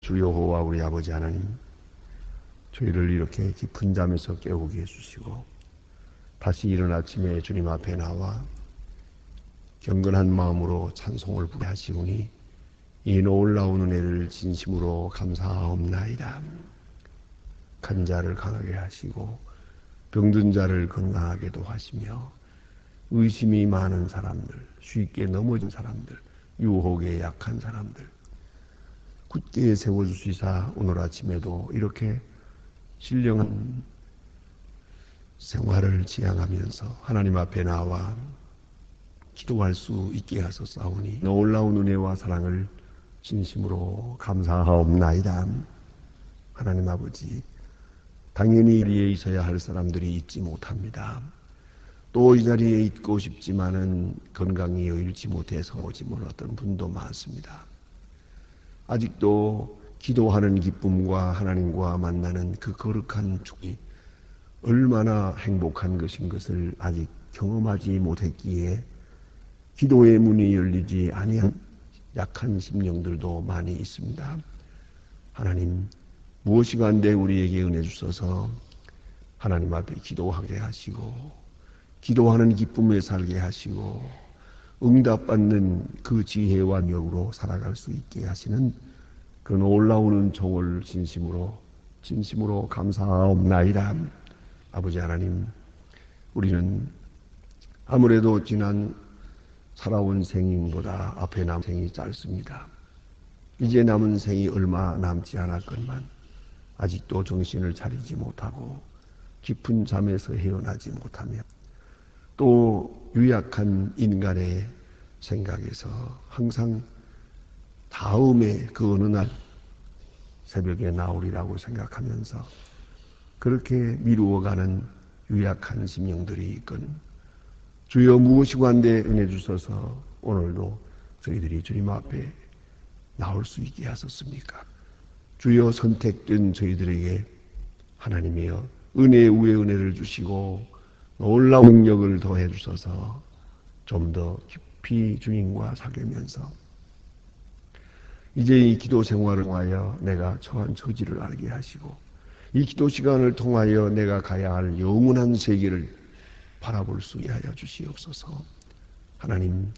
주 여호와 우리 아버지 하나님, 저희를 이렇게 깊은 잠에서 깨우게 해주시고 다시 이른 아침에 주님 앞에 나와 경건한 마음으로 찬송을 부르게 하시오니 이 놀라운 은혜를 진심으로 감사하옵나이다. 간 자를 강하게 하시고 병든 자를 건강하게도 하시며 의심이 많은 사람들, 쉽게 넘어진 사람들, 유혹에 약한 사람들 굳게 세워주시사 오늘 아침에도 이렇게 신령한 생활을 지향하면서 하나님 앞에 나와 기도할 수 있게 하소서오니 놀라운 은혜와 사랑을 진심으로 감사하옵나이다. 하나님 아버지, 당연히 이 자리에 있어야 할 사람들이 있지 못합니다. 또 이 자리에 있고 싶지만은 건강이 여의치 못해서 오지 못했던 분도 많습니다. 아직도 기도하는 기쁨과 하나님과 만나는 그 거룩한 축이 얼마나 행복한 것인 것을 아직 경험하지 못했기에 기도의 문이 열리지 아니한 약한 심령들도 많이 있습니다. 하나님, 무엇이 간데 우리에게 은혜 주셔서 하나님 앞에 기도하게 하시고 기도하는 기쁨에 살게 하시고 응답받는 그 지혜와 능력으로 살아갈 수 있게 하시는 그 놀라운 은총을 진심으로 감사하옵나이다. 아버지 하나님, 우리는 아무래도 지난 살아온 생인보다 앞에 남은 생이 짧습니다. 이제 남은 생이 얼마 남지 않았건만 아직도 정신을 차리지 못하고 깊은 잠에서 헤어나지 못하며 또 유약한 인간의 생각에서 항상 다음에 그 어느 날 새벽에 나오리라고 생각하면서 그렇게 미루어가는 유약한 심령들이 있거든. 주여 무엇이 관대 은혜 주셔서 오늘도 저희들이 주님 앞에 나올 수 있게 하셨습니까? 주여 선택된 저희들에게 하나님이여 은혜 위에 은혜를 주시고 놀라운 능력을 더해 주셔서 좀 더 깊이 주님과 사귀면서 이제 이 기도 생활을 통하여 내가 처한 처지를 알게 하시고 이 기도 시간을 통하여 내가 가야 할 영원한 세계를 바라볼 수 있게 하여 주시옵소서. 하나님,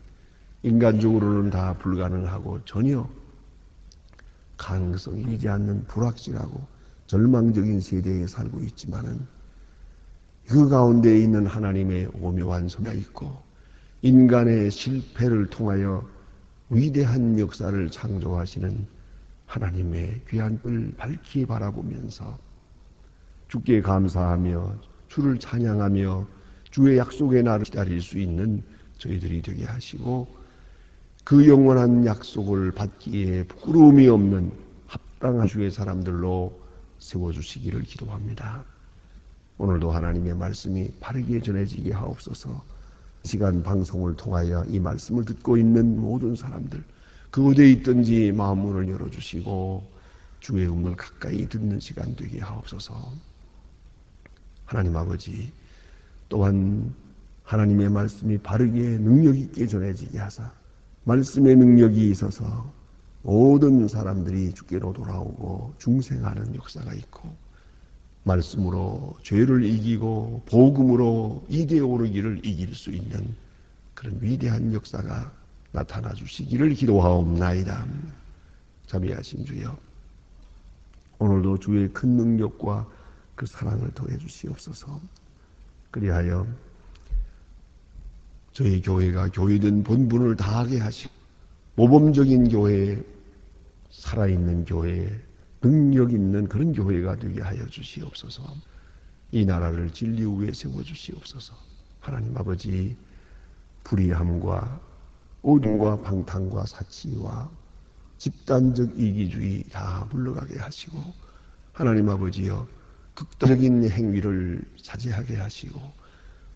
인간적으로는 다 불가능하고 전혀 가능성이 되지 않는 불확실하고 절망적인 세대에 살고 있지만은 그 가운데 있는 하나님의 오묘한 섭리가 있고 인간의 실패를 통하여 위대한 역사를 창조하시는 하나님의 귀한 뿔 밝히 바라보면서 주께 감사하며 주를 찬양하며 주의 약속의 날을 기다릴 수 있는 저희들이 되게 하시고 그 영원한 약속을 받기에 부끄러움이 없는 합당한 주의 사람들로 세워주시기를 기도합니다. 오늘도 하나님의 말씀이 바르게 전해지게 하옵소서. 시간 방송을 통하여 이 말씀을 듣고 있는 모든 사람들 그 어디에 있든지 마음문을 열어주시고 주의 음을 가까이 듣는 시간 되게 하옵소서. 하나님 아버지, 또한 하나님의 말씀이 바르게 능력 있게 전해지게 하사 말씀의 능력이 있어서 모든 사람들이 주께로 돌아오고 중생하는 역사가 있고 말씀으로 죄를 이기고 복음으로 이기에 오르기를 이길 수 있는 그런 위대한 역사가 나타나 주시기를 기도하옵나이다. 자비하신 주여, 오늘도 주의 큰 능력과 그 사랑을 더해 주시옵소서. 그리하여 저희 교회가 교회된 본분을 다하게 하시고 모범적인 교회, 살아있는 교회, 능력 있는 그런 교회가 되게 하여 주시옵소서. 이 나라를 진리 위에 세워주시옵소서. 하나님 아버지, 불의함과 오dum과 방탕과 사치와 집단적 이기주의 다 물러가게 하시고 하나님 아버지여 극단적인 행위를 자제하게 하시고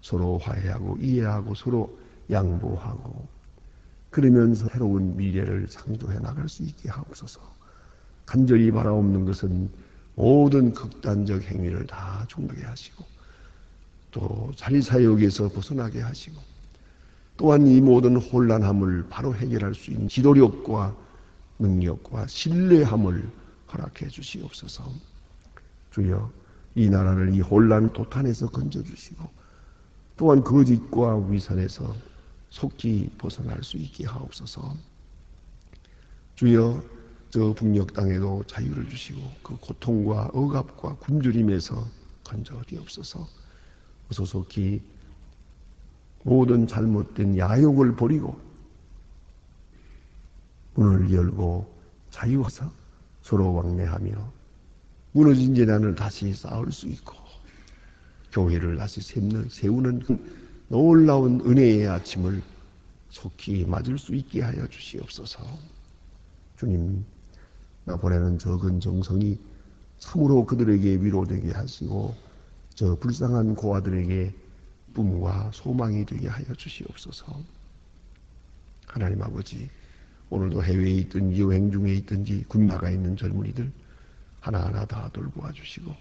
서로 화해하고 이해하고 서로 양보하고 그러면서 새로운 미래를 창조해 나갈 수 있게 하옵소서. 간절히 바라옵는 것은 모든 극단적 행위를 다 중단하게 하시고 또 자리사역에서 벗어나게 하시고 또한 이 모든 혼란함을 바로 해결할 수 있는 지도력과 능력과 신뢰함을 허락해 주시옵소서. 주여, 이 나라를 이 혼란 도탄에서 건져주시고 또한 거짓과 위선에서 속히 벗어날 수 있게 하옵소서. 주여, 저 북녘 땅에도 자유를 주시고 그 고통과 억압과 굶주림에서 건져주옵소서. 어서 속히 모든 잘못된 야욕을 버리고 문을 열고 자유하사 서로 왕래하며 무너진 재단을 다시 쌓을 수 있고 교회를 다시 세우는 그 놀라운 은혜의 아침을 속히 맞을 수 있게 하여 주시옵소서. 주님, 나 보내는 적은 정성이 참으로 그들에게 위로되게 하시고 저 불쌍한 고아들에게 꿈과 소망이 되게 하여 주시옵소서. 하나님 아버지, 오늘도 해외에 있든지 여행 중에 있든지 군 나가 있는 젊은이들 하나하나 다 돌보아 주시고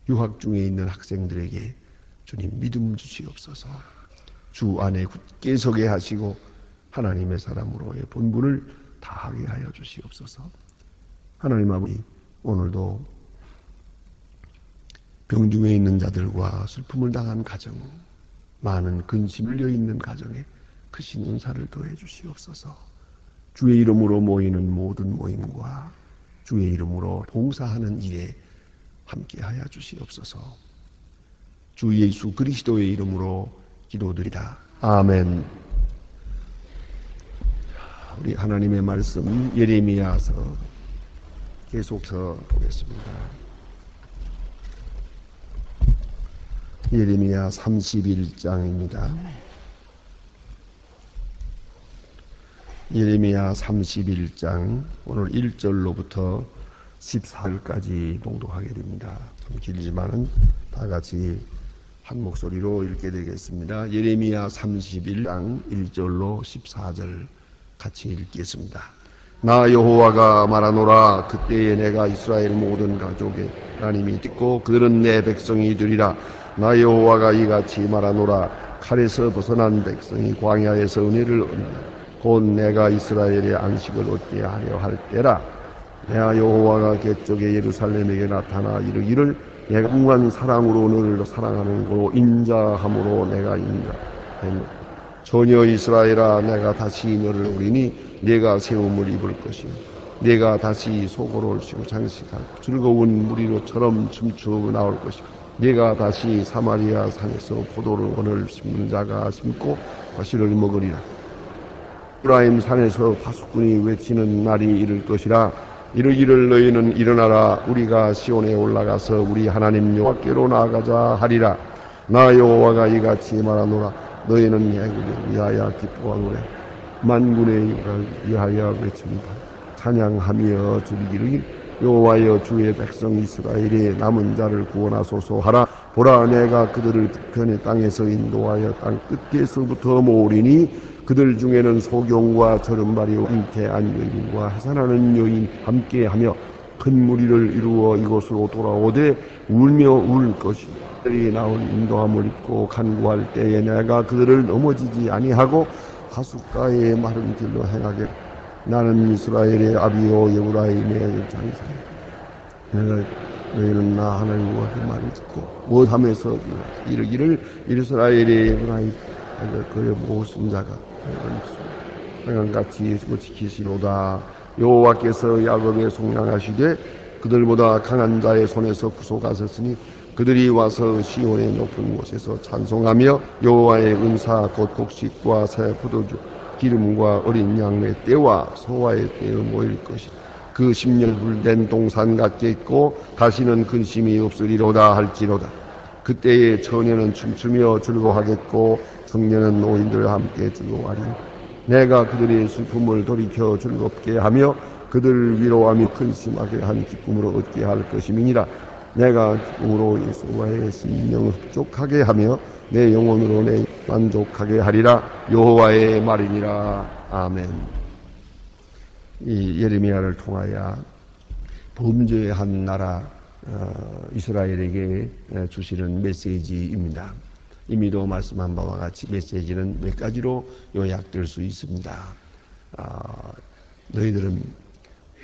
유학 중에 있는 학생들에게 주님 믿음 주시옵소서. 주 안에 굳게 서게 하시고 하나님의 사람으로의 본분을 다하게 하여 주시옵소서. 하나님 아버지, 오늘도 병중에 있는 자들과 슬픔을 당한 가정, 많은 근심을 려 있는 가정에 크신 은사를 더해 주시옵소서. 주의 이름으로 모이는 모든 모임과 주의 이름으로 봉사하는 일에 함께하여 주시옵소서. 주 예수 그리스도의 이름으로 기도드리다. 아멘. 우리 하나님의 말씀 예레미야서 계속서 보겠습니다. 예레미야 31장입니다. 예레미야 31장 오늘 1절로부터 14절까지 봉독하게 됩니다. 좀 길지만은 다 같이 한 목소리로 읽게 되겠습니다. 예레미야 31장 1절로 14절 같이 읽겠습니다. 나 여호와가 말하노라. 그때에 내가 이스라엘 모든 가족의 하나님이 듣고 그들은 내 백성이 되리라. 나 여호와가 이같이 말하노라. 칼에서 벗어난 백성이 광야에서 은혜를 얻는다. 곧 내가 이스라엘의 안식을 얻게 하려 할 때라. 내가 여호와가 궤쪽에 예루살렘에게 나타나 이르기를 내가 무한 사랑으로 너를 사랑하는고 인자함으로 내가 인자하노라. 전혀 이스라엘아, 내가 다시 너를 우리니 내가 세움을 입을 것이며 내가 다시 소고를 치고 장식하고 즐거운 무리로처럼 춤추어 나올 것이고 내가 다시 사마리아 산에서 포도를 심는 자가 심고 과실을 먹으리라. 에프라임 산에서 파수꾼이 외치는 날이 이를 것이라. 이르기를 너희는 일어나라. 우리가 시온에 올라가서 우리 하나님 여호와께로 나아가자 하리라. 나 여호와가 이같이 말하노라. 너희는 애굽을 위하여 기뻐하노래. 만군의 여호와를 위하여 외칩니다. 찬양하며 즐기르기 여호와여 주의 백성 이스라엘의 남은 자를 구원하소서 하라. 보라, 내가 그들을 북편의 땅에서 인도하여 땅 끝에서부터 모으리니 그들 중에는 소경과 저른발이와 잉태한 여인과 해산하는 여인 함께하며 큰 무리를 이루어 이곳으로 돌아오되 울며 울 것이니 그들이 나올 인도함을 입고 간구할 때에 내가 그들을 넘어지지 아니하고 하숫가의 마른 길로 행하게. 나는 이스라엘의 아비요 에브라임의 장사야. 너희는 나 하나님 여호와의 말을 듣고 무엇하면서 이르기를 이스라엘의 에브라임 그의 모든 자가 하나님같이 지키시로다. 여호와께서 야곱에 속량하시되 그들보다 강한 자의 손에서 구속하셨으니 그들이 와서 시온의 높은 곳에서 찬송하며 여호와의 은사 곧 곡식과 새 포도주 기름과 어린 양의 때와 소화의 때에 모일 것이다. 그 10년 불된 동산 같게 있고 다시는 근심이 없으리로다 할지로다. 그때에 처녀는 춤추며 즐거워하겠고 청년은 노인들과 함께 즐거워하리니 내가 그들의 슬픔을 돌이켜 즐겁게 하며 그들을 위로하며 근심하게 한 기쁨으로 얻게 할 것임이니라. 내가 기쁨으로 예수와의 심령을 흡족하게 하며 내 영혼으로 내 만족하게 하리라. 여호와의 말이니라. 아멘. 이 예레미야를 통하여 범죄한 나라 이스라엘에게 주시는 메시지입니다. 이미도 말씀한 바와 같이 메시지는 몇 가지로 요약될 수 있습니다. 너희들은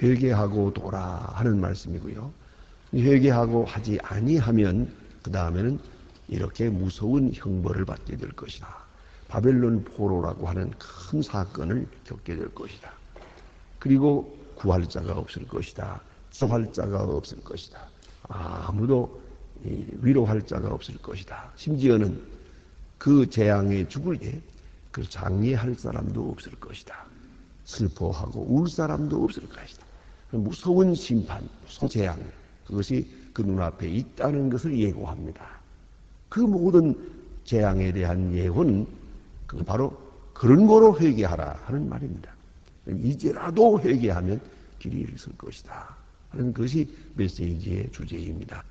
회개하고 도라 하는 말씀이고요. 회개하고 하지 아니하면 그 다음에는 이렇게 무서운 형벌을 받게 될 것이다. 바벨론 포로라고 하는 큰 사건을 겪게 될 것이다. 그리고 구할 자가 없을 것이다. 치료할 자가 없을 것이다. 아무도 위로할 자가 없을 것이다. 심지어는 그 재앙에 죽을 때 그 장례할 사람도 없을 것이다. 슬퍼하고 울 사람도 없을 것이다. 무서운 심판, 무서운 재앙, 그것이 그 눈앞에 있다는 것을 예고합니다. 그 모든 재앙에 대한 예고는 바로 그런 거로 회개하라 하는 말입니다. 이제라도 회개하면 길이 있을 것이다 하는 것이 메시지의 주제입니다.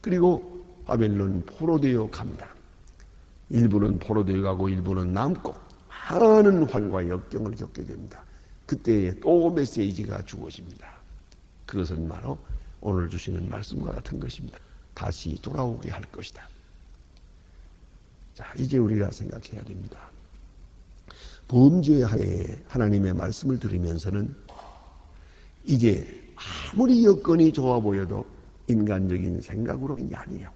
그리고 바벨론 포로되어 갑니다. 일부는 포로되어 가고 일부는 남고 많은 환과 역경을 겪게 됩니다. 그때에 또 메시지가 주어집니다. 그것은 바로 오늘 주시는 말씀과 같은 것입니다. 다시 돌아오게 할 것이다. 자, 이제 우리가 생각해야 됩니다. 범죄하에 하나님의 말씀을 들으면서는 이제 아무리 여건이 좋아 보여도 인간적인 생각으로는 아니에요.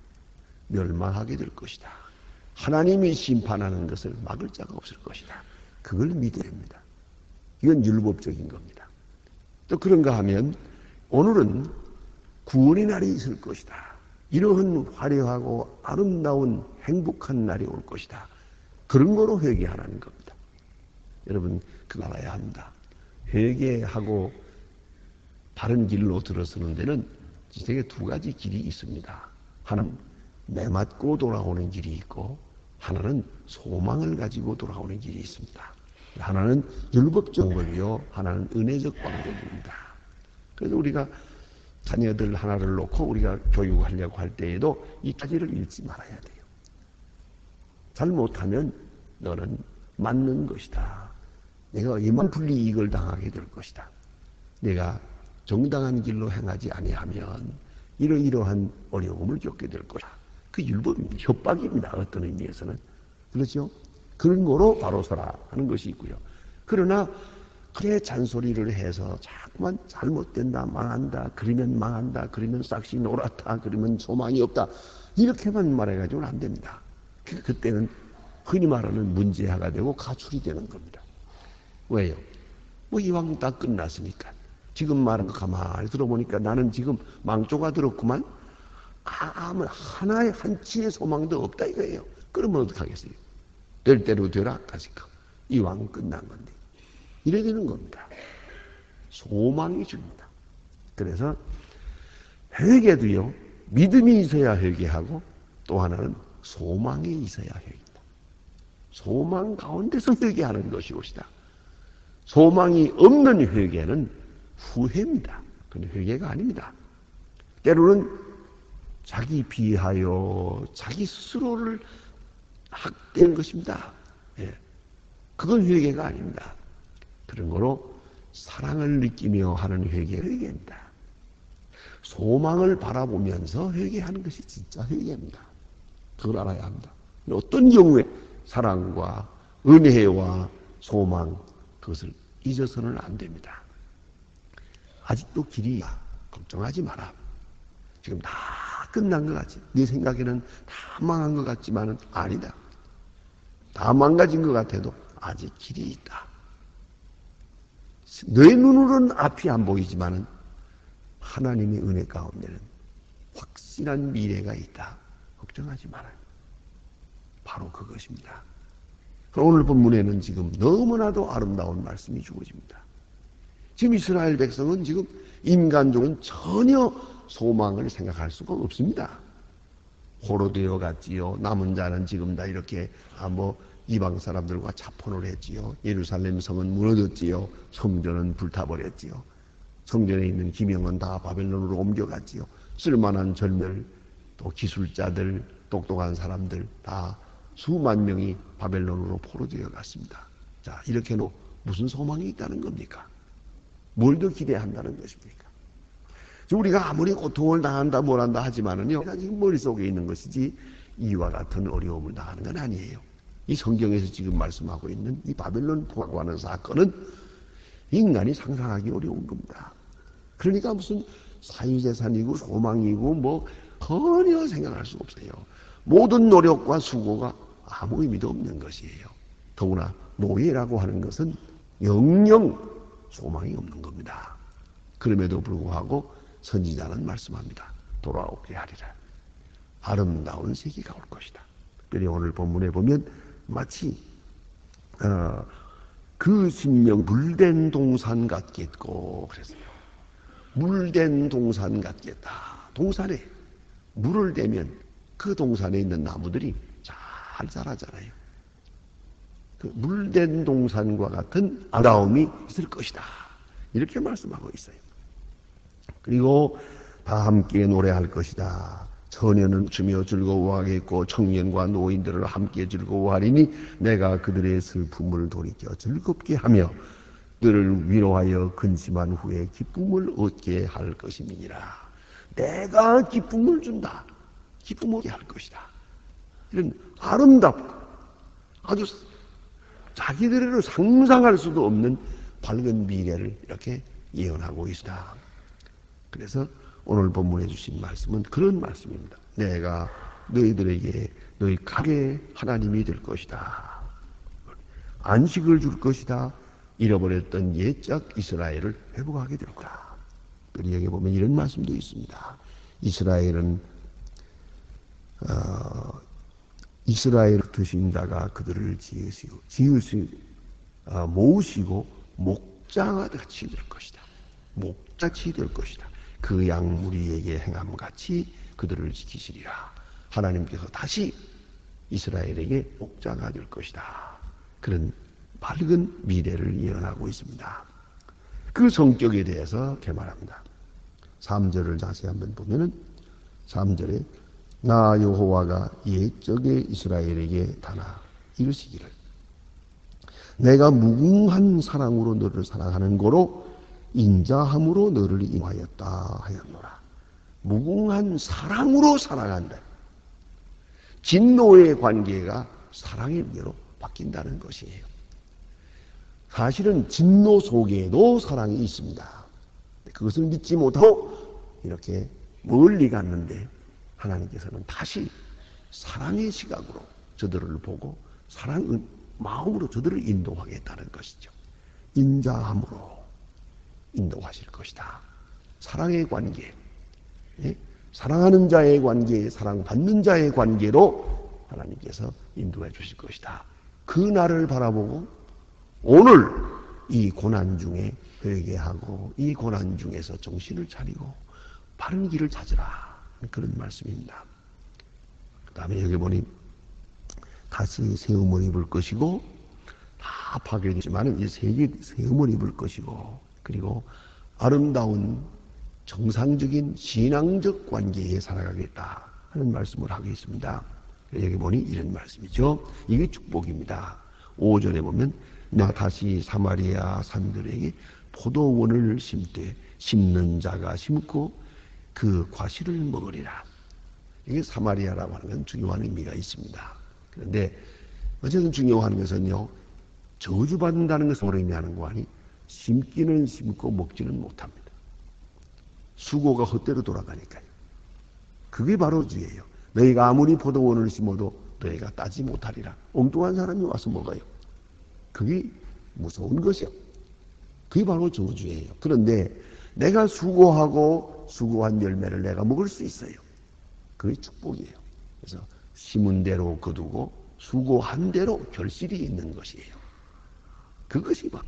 멸망하게 될 것이다. 하나님이 심판하는 것을 막을 자가 없을 것이다. 그걸 믿어야 됩니다. 이건 율법적인 겁니다. 또 그런가 하면 오늘은 구원의 날이 있을 것이다. 이러한 화려하고 아름다운 행복한 날이 올 것이다. 그런 거로 회개하라는 겁니다. 여러분 그거 알아야 합니다. 회개하고 바른 길로 들어서는 데는 세상에 두 가지 길이 있습니다. 하나는 매맞고 돌아오는 길이 있고 하나는 소망을 가지고 돌아오는 길이 있습니다. 하나는 율법적 방법이요, 하나는 은혜적 방법입니다. 그래서 우리가 자녀들 하나를 놓고 우리가 교육하려고 할 때에도 이 가지를 잃지 말아야 돼요. 잘못하면 너는 맞는 것이다. 내가 이만 불이익을 당하게 될 것이다. 내가 정당한 길로 행하지 아니하면 이러이러한 어려움을 겪게 될 것이다. 그 율법입니다. 협박입니다. 어떤 의미에서는. 그렇죠? 그런 거로 바로 서라 하는 것이 있고요. 그러나 그래 잔소리를 해서 자꾸만 잘못된다, 망한다, 그러면 망한다, 그러면 싹시 노랗다, 그러면 소망이 없다, 이렇게만 말해가지고는 안 됩니다. 그때는 흔히 말하는 문제아가 되고 가출이 되는 겁니다. 왜요? 뭐 이왕 다 끝났으니까. 지금 말한 거 가만히 들어보니까 나는 지금 망조가 들었구만. 아무 하나의 한치의 소망도 없다 이거예요. 그러면 어떡하겠어요? 될 대로 되라 가지고 이왕 끝난 건데 이래야 되는 겁니다. 소망이 줍니다. 그래서 회개도요, 믿음이 있어야 회개하고 또 하나는 소망이 있어야 회개합니다. 소망 가운데서 회개하는 것이 옳시다. 소망이 없는 회개는 후회입니다. 그건 회개가 아닙니다. 때로는 자기 비하여 자기 스스로를 학대한 것입니다. 예. 그건 회개가 아닙니다. 그런 거로 사랑을 느끼며 하는 회개가 회개입니다. 소망을 바라보면서 회개하는 것이 진짜 회개입니다. 그걸 알아야 합니다. 어떤 경우에 사랑과 은혜와 소망, 그것을 잊어서는 안 됩니다. 아직도 길이 걱정하지 마라. 지금 다 끝난 것 같지. 네 생각에는 다 망한 것 같지만은 아니다. 다 망가진 것 같아도 아직 길이 있다. 내 눈으로는 앞이 안 보이지만은 하나님의 은혜 가운데는 확실한 미래가 있다. 걱정하지 말아요. 바로 그것입니다. 오늘 본문에는 지금 너무나도 아름다운 말씀이 주어집니다. 지금 이스라엘 백성은 지금 인간적으로는 전혀 소망을 생각할 수가 없습니다. 포로되어 갔지요. 남은 자는 지금 다 이렇게 이방 사람들과 자폰을 했지요. 예루살렘 성은 무너졌지요. 성전은 불타버렸지요. 성전에 있는 기명은 다 바벨론으로 옮겨갔지요. 쓸만한 젊은 또 기술자들, 똑똑한 사람들 다 수만 명이 바벨론으로 포로되어 갔습니다. 자, 이렇게 무슨 소망이 있다는 겁니까? 뭘 더 기대한다는 것입니까? 우리가 아무리 고통을 당한다 뭘한다 하지만은요, 지금 머릿속에 있는 것이지 이와 같은 어려움을 당하는 건 아니에요. 이 성경에서 지금 말씀하고 있는 이 바벨론 포로라고 하는 사건은 인간이 상상하기 어려운 겁니다. 그러니까 무슨 사유재산이고 소망이고 뭐 전혀 생각할 수 없어요. 모든 노력과 수고가 아무 의미도 없는 것이에요. 더구나 노예라고 하는 것은 영영 소망이 없는 겁니다. 그럼에도 불구하고 선지자는 말씀합니다. 돌아오게 하리라. 아름다운 세계가 올 것이다. 특별히 오늘 본문에 보면 마치 그 신명 물된 동산 같겠고 그랬어요. 물된 동산 같겠다. 동산에 물을 대면 그 동산에 있는 나무들이 잘 자라잖아요. 그 물된 동산과 같은 아름다움이 있을 것이다. 이렇게 말씀하고 있어요. 그리고 다 함께 노래할 것이다. 처녀는 춤며 즐거워하겠고 청년과 노인들을 함께 즐거워하리니 내가 그들의 슬픔을 돌이켜 즐겁게 하며 그들을 위로하여 근심한 후에 기쁨을 얻게 할 것임이니라. 내가 기쁨을 준다. 기쁨을 얻게 할 것이다. 이런 아름답고 아주 자기들로 상상할 수도 없는 밝은 미래를 이렇게 예언하고 있다. 그래서 오늘 본문에 주신 말씀은 그런 말씀입니다. 내가 너희들에게 너희 가게 하나님이 될 것이다. 안식을 줄 것이다. 잃어버렸던 옛적 이스라엘을 회복하게 될 거다. 그리고 여기 보면 이런 말씀도 있습니다. 이스라엘은 이스라엘 드신 자가 그들을 모으시고 목자같이 될 것이다. 목자같이 될 것이다. 그 양 무리에게 행함같이 그들을 지키시리라. 하나님께서 다시 이스라엘에게 목자가 될 것이다. 그런 밝은 미래를 예언하고 있습니다. 그 성격에 대해서 이렇게 말합니다. 3절을 자세히 한번 보면은 3절에 나 여호와가 옛적에 이스라엘에게 다나 이르시기를 내가 무궁한 사랑으로 너를 사랑하는 고로 인자함으로 너를 인하였다 하였노라. 무궁한 사랑으로 사랑한다. 진노의 관계가 사랑의 관계로 바뀐다는 것이에요. 사실은 진노 속에도 사랑이 있습니다. 그것을 믿지 못하고 이렇게 멀리 갔는데 하나님께서는 다시 사랑의 시각으로 저들을 보고 사랑의 마음으로 저들을 인도하겠다는 것이죠. 인자함으로 인도하실 것이다. 사랑의 관계, 사랑하는 자의 관계, 사랑받는 자의 관계로 하나님께서 인도해 주실 것이다. 그 날을 바라보고 오늘 이 고난 중에 회개하고 이 고난 중에서 정신을 차리고 바른 길을 찾으라. 그런 말씀입니다. 그 다음에 여기 보니 다시 새 옷을 입을 것이고 다 파괴됐지만 이제 새 옷을 입을 것이고 그리고 아름다운 정상적인 신앙적 관계에 살아가겠다 하는 말씀을 하고 있습니다. 여기 보니 이런 말씀이죠. 이게 축복입니다. 5절에 보면 나 다시 사마리아 산들에게 포도원을 심되 심는 자가 심고 그 과실을 먹으리라. 이게 사마리아라고 하는 건 중요한 의미가 있습니다. 그런데 어쨌든 중요한 것은요, 저주받는다는 것을 의미하는 거 아니 심기는 심고 먹지는 못합니다. 수고가 헛되로 돌아가니까요. 그게 바로 주예요. 너희가 아무리 포도원을 심어도 너희가 따지 못하리라. 엉뚱한 사람이 와서 먹어요. 그게 무서운 것이요. 그게 바로 저주예요. 그런데 내가 수고하고 수고한 열매를 내가 먹을 수 있어요. 그게 축복이에요. 그래서 심은 대로 거두고 수고한 대로 결실이 있는 것이에요. 그것이 막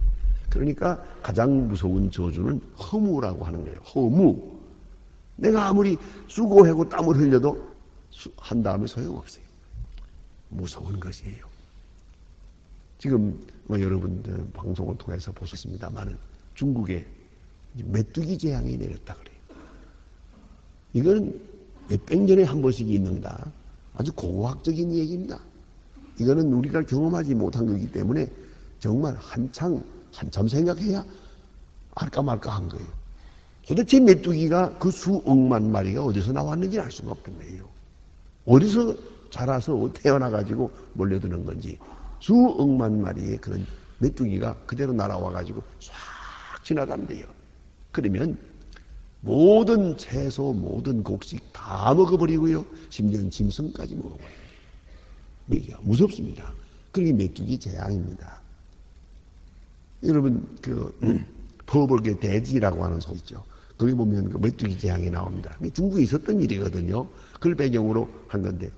그러니까 가장 무서운 저주는 허무라고 하는 거예요. 허무. 내가 아무리 수고하고 땀을 흘려도 한 다음에 소용없어요. 무서운 것이에요. 지금 여러분들 방송을 통해서 보셨습니다만 중국에 메뚜기 재앙이 내렸다 그래요. 이건 몇백 년에 한 번씩 있는다. 아주 고고학적인 얘기입니다. 이거는 우리가 경험하지 못한 거기 때문에 정말 한참 생각해야 알까 말까 한 거예요. 도대체 메뚜기가 그 수억만 마리가 어디서 나왔는지 알 수가 없던 거예요. 어디서 자라서 태어나가지고 몰려드는 건지 수억만 마리의 그런 메뚜기가 그대로 날아와가지고 싹 지나간대요. 그러면 모든 채소, 모든 곡식 다 먹어버리고요. 심지어 짐승까지 먹어버려요. 이게 무섭습니다. 그게 메뚜기 재앙입니다. 여러분, 퍼벌게 돼지라고 하는 소 있죠. 거기 보면 그 메뚜기 재앙이 나옵니다. 중국에 있었던 일이거든요. 그걸 배경으로 한 건데,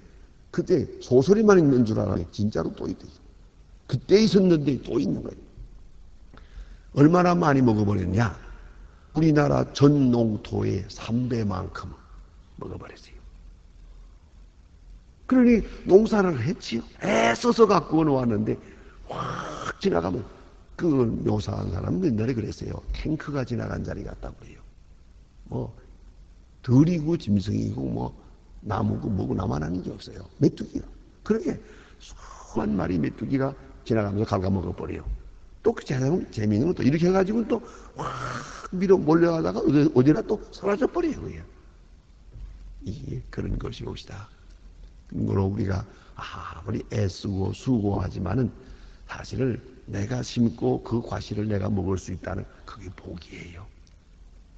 그때 소설이만 있는 줄 알아요. 진짜로 또 있대요. 그때 있었는데 또 있는 거예요. 얼마나 많이 먹어버렸냐? 우리나라 전 농토의 3배만큼 먹어버렸어요. 그러니 농사를 했지요. 애써서 갖고 놓았는데 확 지나가면, 그걸 묘사한 사람은 옛날에 그랬어요. 탱크가 지나간 자리 같다고 그래요. 뭐 들이고 짐승이고 뭐 나무고 뭐고 나만한 게 없어요. 메뚜기가. 그렇게 수만 마리 메뚜기가 지나가면서 갉아먹어 버려요. 또 그 재미있는 건 또 이렇게 해가지고 또 확 밀어 몰려가다가 어디나 또 사라져 버려요. 이게 그런 것이 옵시다. 그러므로 우리가 아무리 애쓰고 수고하지만은 사실은 내가 심고 그 과실을 내가 먹을 수 있다는 그게 복이에요.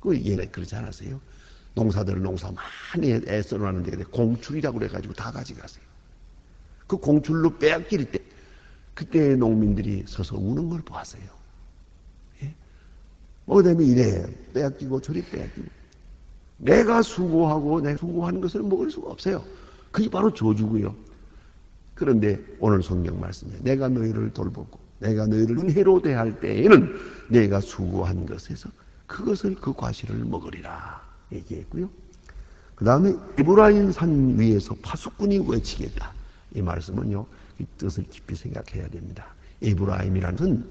그 얘가 그렇지 않았어요? 농사들은 농사 많이 애써 놨는데 공출이라고 그래가지고 다 가져가세요. 그 공출로 빼앗길 때 그때 농민들이 서서 우는 걸 보았어요. 예? 뭐 때문에 이래 빼앗기고 저리 빼앗기고 내가 수고하고 내가 수고하는 것을 먹을 수가 없어요. 그게 바로 저주고요. 그런데 오늘 성경 말씀에 내가 너희를 돌보고 내가 너희를 은혜로 대할 때에는 내가 수고한 것에서 그것을 그 과실을 먹으리라 얘기했고요. 그 다음에 에브라임 산 위에서 파수꾼이 외치겠다. 이 말씀은요, 이 뜻을 깊이 생각해야 됩니다. 에브라임이라는 것은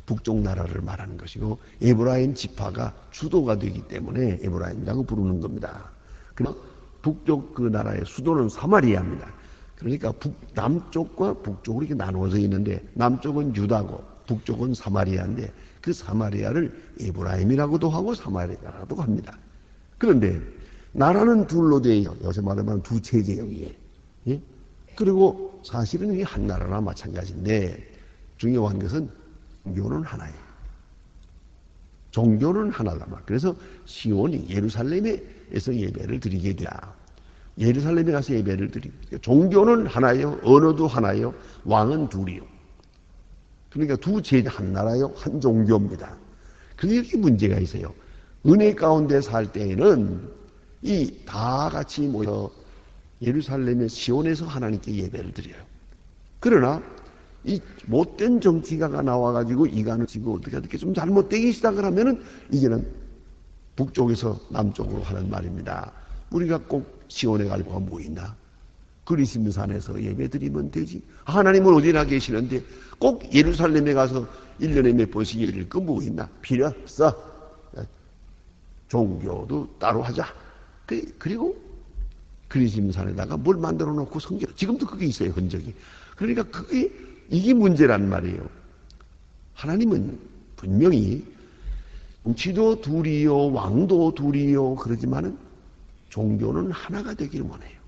북쪽 나라를 말하는 것이고 에브라임 지파가 주도가 되기 때문에 에브라임이라고 부르는 겁니다. 그럼 북쪽 그 나라의 수도는 사마리아입니다. 그러니까 남쪽과 북쪽으로 이렇게 나누어져 있는데 남쪽은 유다고 북쪽은 사마리아인데 그 사마리아를 에브라임이라고도 하고 사마리아라고도 합니다. 그런데 나라는 둘로 되어 있어요. 요새 말하면 두 체제형이에요. 예? 그리고 사실은 이게 한 나라나 마찬가지인데 중요한 것은 종교는 하나예요. 종교는 하나다. 그래서 시온이 예루살렘에서 예배를 드리게 되라. 예루살렘에 가서 예배를 드립니다. 종교는 하나예요. 언어도 하나예요. 왕은 둘이요. 그러니까 두 제자 한 나라요. 한 종교입니다. 그런데 이렇게 문제가 있어요. 은혜 가운데 살 때에는 이 다 같이 모여 예루살렘의 시온에서 하나님께 예배를 드려요. 그러나 이 못된 정치가가 나와가지고 이간을 치고 어떻게 좀 잘못되기 시작을 하면은 이제는 북쪽에서 남쪽으로 하는 말입니다. 우리가 꼭 시온에 갈 거가 뭐 있나? 그리스도 산에서 예배 드리면 되지. 하나님은 어디나 계시는데 꼭 예루살렘에 가서 1년에 몇 번씩 예배를 그 뭐 있나? 필요 없어. 종교도 따로 하자. 그리고 그리스도 산에다가 뭘 만들어 놓고 성경, 지금도 그게 있어요, 흔적이. 그러니까 이게 문제란 말이에요. 하나님은 분명히 정치도 둘이요, 왕도 둘이요, 그러지만은 종교는 하나가 되기를 원해요.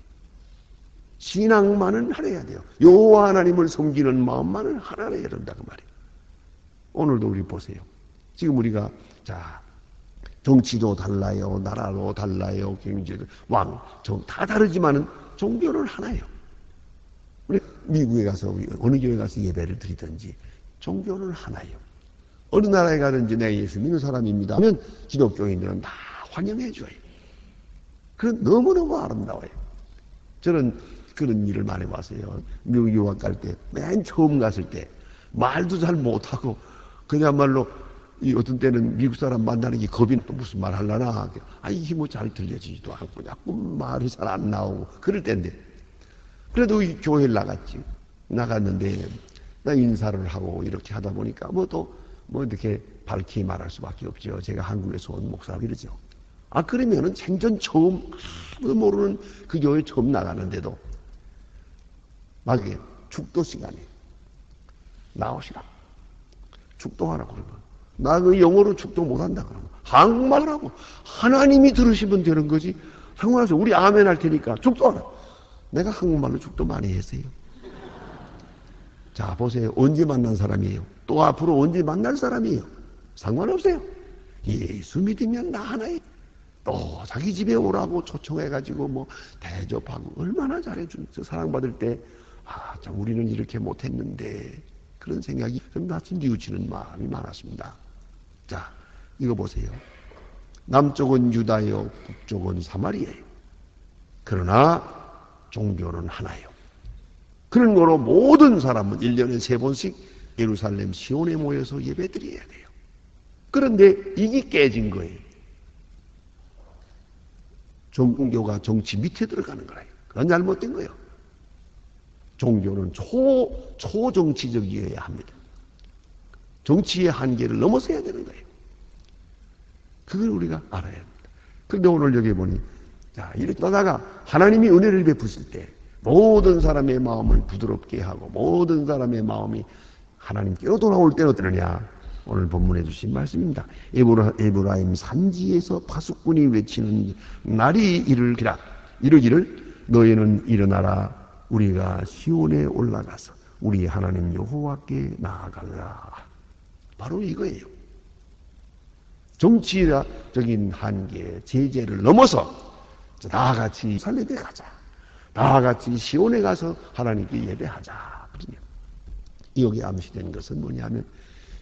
신앙만은 하나야 돼요. 여호와 하나님을 섬기는 마음만은 하나가 해야 된다고 말이에요. 오늘도 우리 보세요. 지금 우리가 정치도 달라요, 나라도 달라요, 경제도 왕, 다 다르지만은 종교는 하나예요. 우리 미국에 가서 어느 교회 가서 예배를 드리든지 종교는 하나예요. 어느 나라에 가든지 내가 예수 믿는 사람입니다 하면 기독교인들은 다 환영해 줘요. 그건 너무너무 아름다워요. 저는 그런 일을 많이 봤어요. 미국 유학 갈 때, 맨 처음 갔을 때 말도 잘 못하고 그야말로 어떤 때는 미국 사람 만나는 게 겁이 또 무슨 말 하려나, 이게 뭐 잘 들려지지도 않고 자꾸 말이 잘 안 나오고 그럴 때인데, 그래도 이 교회를 나갔는데 나 인사를 하고 이렇게 하다 보니까 뭐 이렇게 밝히 말할 수밖에 없죠. 제가 한국에서 온 목사라고 이러죠. 그러면은 생전 처음 아무도 모르는 그 교회 처음 나가는데도 나중에 축도 시간에 나오시라. 축도하라고 그러면 나 그 영어로 축도 못한다 그러면 한국말 하라고. 하나님이 들으시면 되는 거지. 한국말에서 우리 아멘 할 테니까 축도하라. 내가 한국말로 축도 많이 했어요. 자, 보세요. 언제 만난 사람이에요? 또 앞으로 언제 만날 사람이에요? 상관없어요. 예수 믿으면 나 하나에 또 자기 집에 오라고 초청해가지고 뭐 대접하고 얼마나 잘해주죠. 사랑받을 때 참 우리는 이렇게 못했는데 그런 생각이 마치 뉘우치는 마음이 많았습니다. 자, 이거 보세요. 남쪽은 유다요, 북쪽은 사마리아예요. 그러나 종교는 하나예요. 그런 거로 모든 사람은 1년에 3번씩 예루살렘 시온에 모여서 예배드려야 돼요. 그런데 이게 깨진 거예요. 종교가 정치 밑에 들어가는 거예요. 그건 잘못된 거예요. 종교는 초정치적이어야 합니다. 정치의 한계를 넘어서야 되는 거예요. 그걸 우리가 알아야 합니다. 그런데 오늘 여기 보니, 자, 이렇게 떠다가 하나님이 은혜를 베푸실 때 모든 사람의 마음을 부드럽게 하고 모든 사람의 마음이 하나님께로 돌아올 때는 어떠느냐? 오늘 본문에 주신 말씀입니다. 에브라임 산지에서 파수꾼이 외치는 날이 이르기를 너희는 일어나라. 우리가 시온에 올라가서 우리 하나님 여호와께 나아가라. 바로 이거예요. 정치적인 한계, 제재를 넘어서 다 같이 살레베 가자. 다 같이 시온에 가서 하나님께 예배하자. 여기 암시된 것은 뭐냐면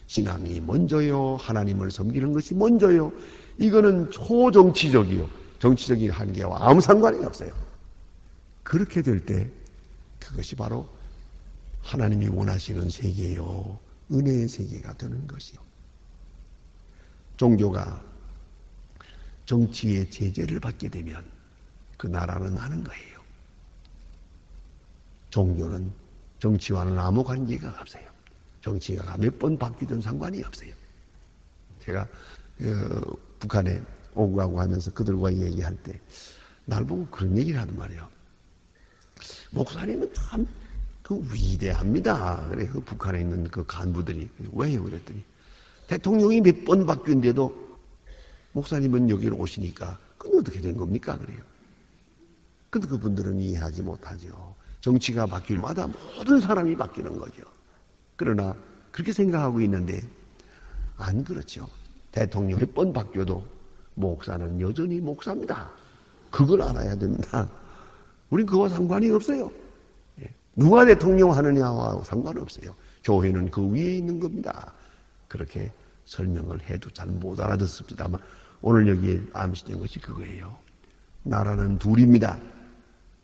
신앙이 먼저요, 하나님을 섬기는 것이 먼저요. 이거는 초정치적이요. 정치적인 한계와 아무 상관이 없어요. 그렇게 될 때 그것이 바로 하나님이 원하시는 세계요, 은혜의 세계가 되는 것이요. 종교가 정치의 제재를 받게 되면 그 나라는 하는 거예요. 종교는 정치와는 아무 관계가 없어요. 정치가 몇 번 바뀌든 상관이 없어요. 제가 북한에 오고 가고 하면서 그들과 얘기할 때 날 보고 그런 얘기를 하는 말이에요. 목사님은 참 위대합니다. 그래, 그 북한에 있는 그 간부들이 왜요? 그랬더니 대통령이 몇 번 바뀐데도 목사님은 여기로 오시니까 그건 어떻게 된 겁니까? 그래요. 근데 그분들은 이해하지 못하죠. 정치가 바뀔 마다 모든 사람이 바뀌는 거죠. 그러나 그렇게 생각하고 있는데 안 그렇죠. 대통령 몇 번 바뀌어도 목사는 여전히 목사입니다. 그걸 알아야 됩니다. 우린 그와 상관이 없어요. 누가 대통령 하느냐와 상관없어요. 교회는 그 위에 있는 겁니다. 그렇게 설명을 해도 잘 못 알아듣습니다만 오늘 여기에 암시된 것이 그거예요. 나라는 둘입니다.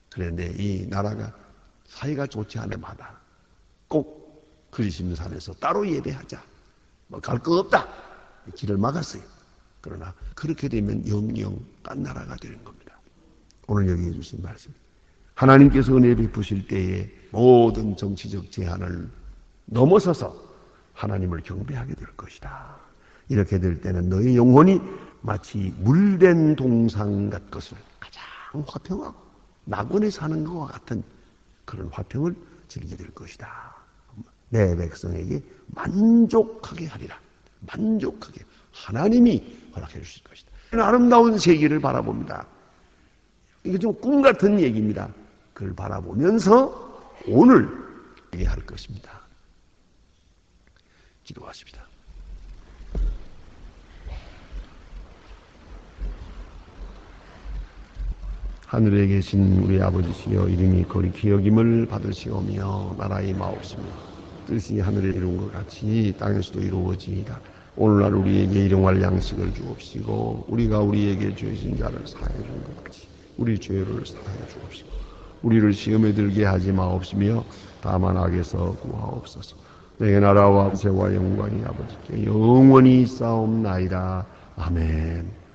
그런데 이 나라가 사이가 좋지 않을 마다 꼭 그리심산에서 따로 예배하자. 뭐 갈 거 없다. 길을 막았어요. 그러나 그렇게 되면 영영 딴 나라가 되는 겁니다. 오늘 여기 해주신 말씀. 하나님께서 은혜 베푸실 때에 모든 정치적 제한을 넘어서서 하나님을 경배하게 될 것이다. 이렇게 될 때는 너의 영혼이 마치 물된 동상 같은 것을 가장 화평하고 낙원에 사는 것과 같은 그런 화평을 즐기게 될 것이다. 내 백성에게 만족하게 하리라. 만족하게 하나님이 허락해 주실 것이다. 아름다운 세계를 바라봅니다. 이게 좀 꿈 같은 얘기입니다. 그걸 바라보면서 오늘 얘기할 것입니다. 기도하십시다. 하늘에 계신 우리 아버지시여, 이름이 거룩히 여김을 받으시오며 나라의 마옵시며 뜻이 하늘에 이룬 것 같이 땅에서도 이루어지이다. 오늘날 우리에게 일용할 양식을 주옵시고 우리가 우리에게 죄진 자를 사하여 준 것 같이 우리 죄를 사하여 주옵시고 우리를 시험에 들게 하지 마옵시며 다만 악에서 구하옵소서. 내게 나라와 세와 영광이 아버지께 영원히 있사옵나이다. 아멘.